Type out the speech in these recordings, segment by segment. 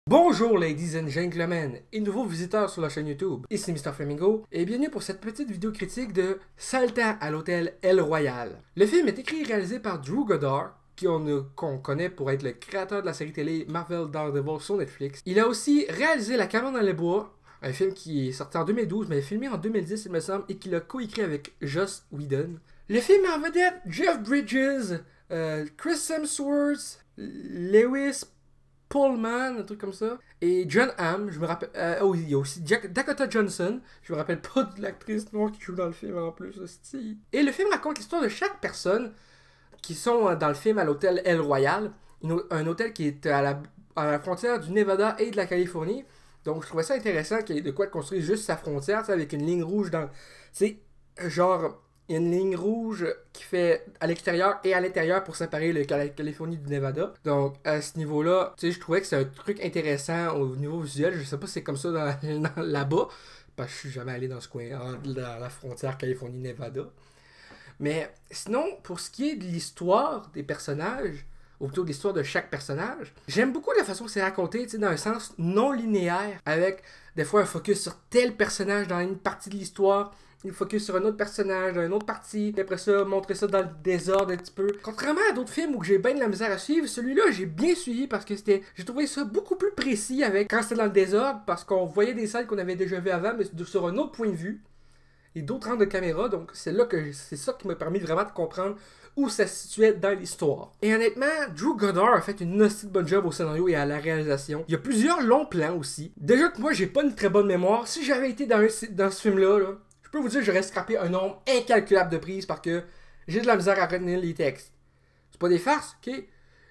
Bonjour ladies and gentlemen et nouveaux visiteurs sur la chaîne YouTube, ici Mr. Flamingo et bienvenue pour cette petite vidéo critique de Saltan à l'hôtel El Royale. Le film est écrit et réalisé par Drew Goddard, qu'on connaît pour être le créateur de la série télé Marvel Daredevil sur Netflix. Il a aussi réalisé La cabane dans les bois, un film qui est sorti en 2012 mais filmé en 2010 il me semble et qu'il a coécrit avec Joss Whedon. Le film a en vedette Jeff Bridges, Chris Hemsworth, Lewis Pullman, un truc comme ça. Et John Hamm, je me rappelle. Il y a aussi Dakota Johnson. Je me rappelle pas de l'actrice noire qui joue dans le film en plus. Hostie. Et le film raconte l'histoire de chaque personne qui sont dans le film à l'hôtel El Royale. Un hôtel qui est à la frontière du Nevada et de la Californie. Donc je trouvais ça intéressant qu'il y ait de quoi construire juste sa frontière, avec une ligne rouge dans. C'est genre. Il y a une ligne rouge qui fait à l'extérieur et à l'intérieur pour séparer la Californie du Nevada. Donc, à ce niveau-là, tu sais, je trouvais que c'est un truc intéressant au niveau visuel. Je sais pas si c'est comme ça là-bas, parce que je suis jamais allé dans ce coin, dans la frontière Californie-Nevada. Mais sinon, pour ce qui est de l'histoire des personnages, ou plutôt de l'histoire de chaque personnage, j'aime beaucoup la façon que c'est raconté, tu sais, dans un sens non linéaire, avec des fois un focus sur tel personnage dans une partie de l'histoire, il focus sur un autre personnage, dans une autre partie, et après ça, montrer ça dans le désordre un petit peu. Contrairement à d'autres films où j'ai bien de la misère à suivre, celui-là, j'ai bien suivi parce que j'ai trouvé ça beaucoup plus précis avec quand c'était dans le désordre, parce qu'on voyait des scènes qu'on avait déjà vues avant, mais sur un autre point de vue, et d'autres angles de caméra, donc c'est ça qui m'a permis vraiment de comprendre où ça se situait dans l'histoire. Et honnêtement, Drew Goddard a fait une assez bonne job au scénario et à la réalisation. Il y a plusieurs longs plans aussi. Déjà que moi, j'ai pas une très bonne mémoire. Si j'avais été dans ce film-là, je peux vous dire que j'aurais scrappé un nombre incalculable de prises parce que j'ai de la misère à retenir les textes. C'est pas des farces, ok?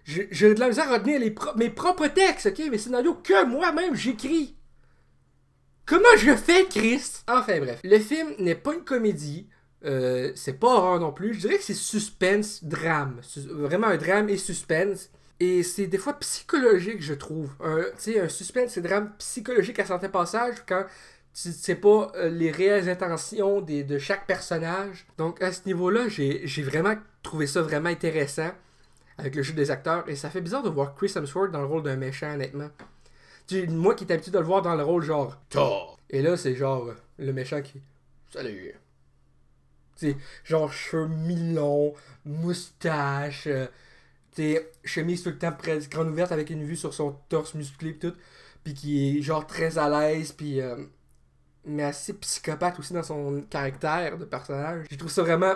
J'ai de la misère à retenir mes propres textes, ok? Mes scénarios que moi-même j'écris. Comment je fais, Chris? Enfin bref, le film n'est pas une comédie. C'est pas horreur non plus. Je dirais que c'est suspense, drame. Vraiment un drame et suspense. Et c'est des fois psychologique, je trouve. Tu sais, un suspense et drame psychologique à certains passages quand tu sais pas les réelles intentions de chaque personnage. Donc à ce niveau-là, j'ai vraiment trouvé ça vraiment intéressant avec le jeu des acteurs. Et ça fait bizarre de voir Chris Hemsworth dans le rôle d'un méchant, honnêtement. Moi qui étais habitué de le voir dans le rôle genre Thor. Et là, c'est genre le méchant qui. Salut. T'sais, genre cheveux mi-longs, moustache, chemise tout le temps presque grande ouverte avec une vue sur son torse musclé pis tout. Puis qui est genre très à l'aise, puis mais assez psychopathe aussi dans son caractère de personnage. J'ai trouvé ça vraiment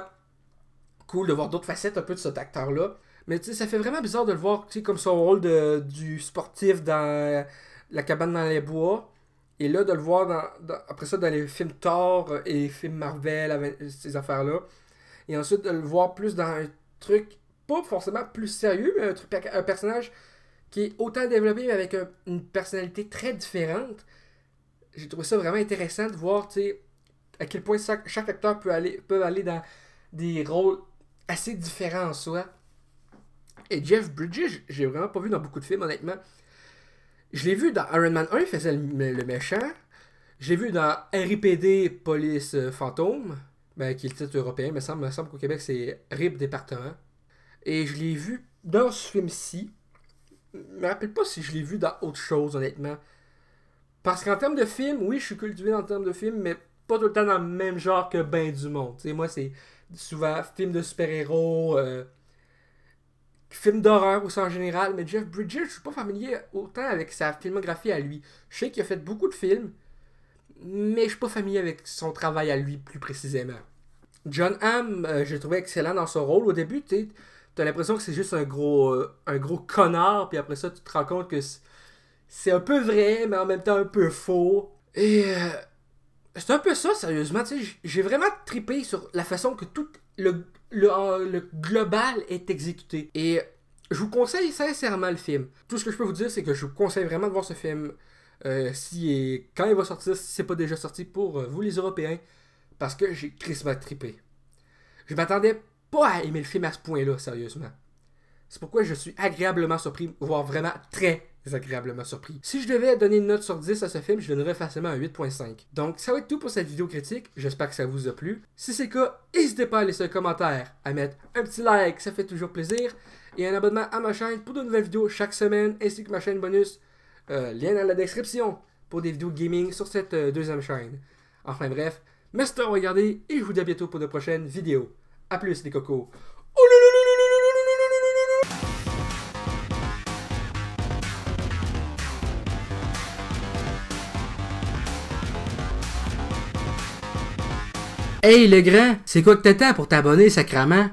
cool de voir d'autres facettes un peu de cet acteur-là. Mais tu sais, ça fait vraiment bizarre de le voir, tu sais, comme son rôle du sportif dans La cabane dans les bois. Et là, de le voir après ça dans les films Thor et les films Marvel, avec ces affaires-là. Et ensuite de le voir plus dans un truc, pas forcément plus sérieux, mais un personnage qui est autant développé, mais avec une personnalité très différente. J'ai trouvé ça vraiment intéressant de voir, tu sais, à quel point chaque acteur peut aller dans des rôles assez différents en soi. Et Jeff Bridges, j'ai vraiment pas vu dans beaucoup de films, honnêtement. Je l'ai vu dans Iron Man 1, il faisait le méchant. Je l'ai vu dans RIPD Police Fantôme, qui est le titre européen. Il me semble qu'au Québec, c'est RIP Département. Et je l'ai vu dans ce film-ci. Je me rappelle pas si je l'ai vu dans autre chose, honnêtement. Parce qu'en termes de film, oui, je suis cultivé en termes de film, mais pas tout le temps dans le même genre que ben du monde. T'sais, moi, c'est souvent film de super-héros, film d'horreur aussi en général, mais Jeff Bridges, je suis pas familier autant avec sa filmographie à lui. Je sais qu'il a fait beaucoup de films, mais je suis pas familier avec son travail à lui plus précisément. John Hamm, je l'ai trouvé excellent dans son rôle. Au début, t'as l'impression que c'est juste un gros connard, puis après ça, tu te rends compte que c'est un peu vrai, mais en même temps un peu faux. Et c'est un peu ça, sérieusement. J'ai vraiment trippé sur la façon que tout le global est exécuté. Et je vous conseille sincèrement le film. Tout ce que je peux vous dire, c'est que je vous conseille vraiment de voir ce film quand il va sortir, si c'est pas déjà sorti pour vous les Européens, parce que j'ai crissement trippé. Je m'attendais pas à aimer le film à ce point-là, sérieusement. C'est pourquoi je suis agréablement surpris, voire vraiment très agréablement surpris. Si je devais donner une note sur 10 à ce film, je donnerais facilement un 8.5. Donc ça va être tout pour cette vidéo critique, j'espère que ça vous a plu. Si c'est le cas, n'hésitez pas à laisser un commentaire, à mettre un petit like, ça fait toujours plaisir, et un abonnement à ma chaîne pour de nouvelles vidéos chaque semaine, ainsi que ma chaîne bonus Lien dans la description pour des vidéos de gaming sur cette deuxième chaîne. Enfin bref, merci d'avoir regardé et je vous dis à bientôt pour de prochaines vidéos. A plus les cocos. Hey le grand, c'est quoi que t'attends pour t'abonner sacrament?